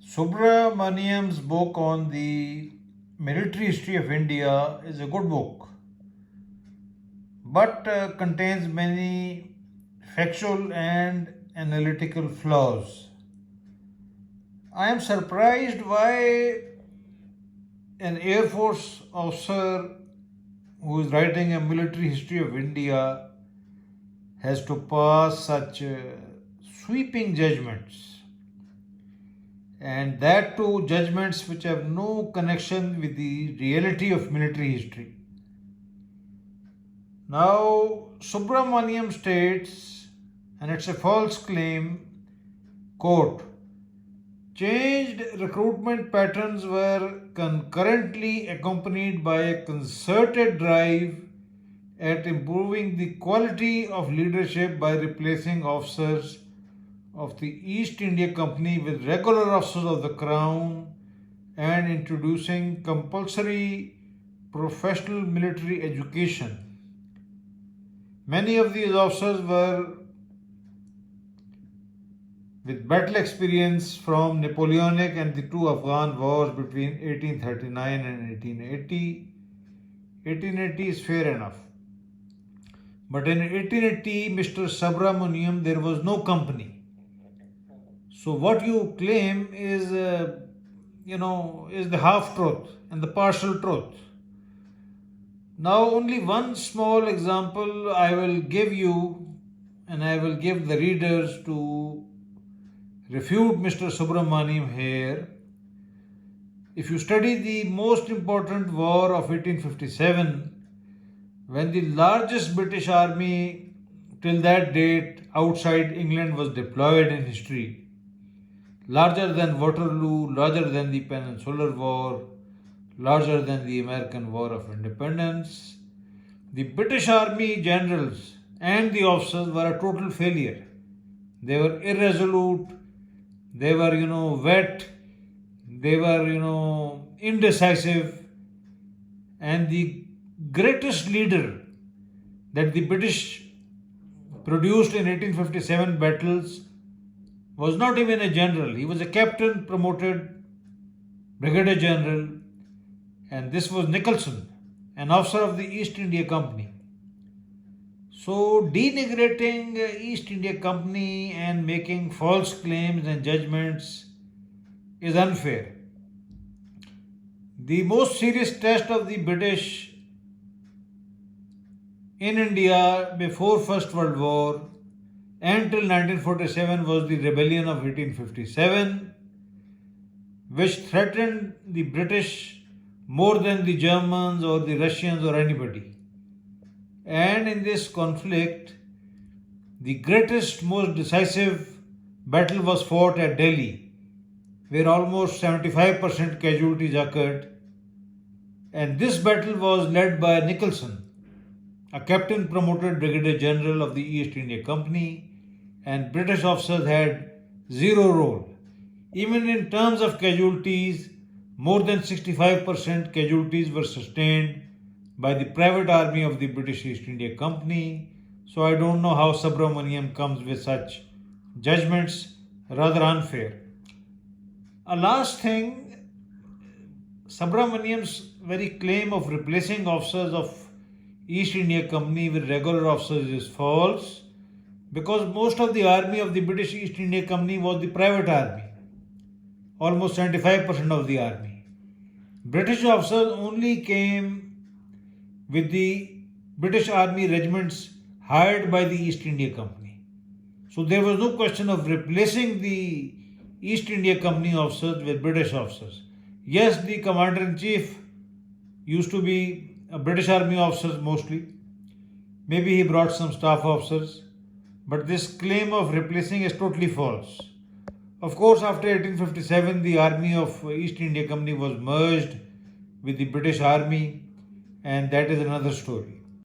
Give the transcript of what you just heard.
Subramaniam's book on the military history of India is a good book, but contains many factual and analytical flaws. I am surprised why an Air Force officer who is writing a military history of India has to pass such sweeping judgments, and that too judgments which have no connection with the reality of military history. Now, Subramaniam states, and it's a false claim, quote, changed recruitment patterns were concurrently accompanied by a concerted drive at improving the quality of leadership by replacing officers of the East India Company with regular officers of the Crown and introducing compulsory professional military education. Many of these officers were with battle experience from Napoleonic and the two Afghan wars between 1839 and 1880. 1880 is fair enough. But in 1880, Mr. Subramaniam, there was no company. So what you claim is, is the half truth and the partial truth. Now, only one small example I will give you, and I will give the readers to refute Mr. Subramaniam here. If you study the most important war of 1857, when the largest British army till that date outside England was deployed in history, larger than Waterloo, larger than the Peninsular War, larger than the American War of Independence, the British Army generals and the officers were a total failure. They were irresolute, they were, wet, they were, indecisive, and the greatest leader that the British produced in 1857 battles was not even a general. He was a captain promoted brigadier general, and this was Nicholson, an officer of the East India Company. So, denigrating East India Company and making false claims and judgments is unfair. The most serious test of the British in India before First World War until 1947 was the rebellion of 1857, which threatened the British more than the Germans or the Russians or anybody. And in this conflict, the greatest, most decisive battle was fought at Delhi, where almost 75% casualties occurred. And this battle was led by Nicholson, a captain promoted brigadier general of the East India Company, and British officers had zero role. Even in terms of casualties, more than 65% casualties were sustained by the private army of the British East India Company. So I don't know how Subramaniam comes with such judgments, rather unfair. A last thing, Subramaniam's very claim of replacing officers of East India Company with regular officers is false, because most of the army of the British East India Company was the private army, almost 75% of the army. British officers only came with the British Army regiments hired by the East India Company. So there was no question of replacing the East India Company officers with British officers. Yes, the Commander-in-Chief used to be a British Army officers mostly. Maybe he brought some staff officers. But this claim of replacing is totally false. Of course, after 1857, the army of East India Company was merged with the British Army, and that is another story.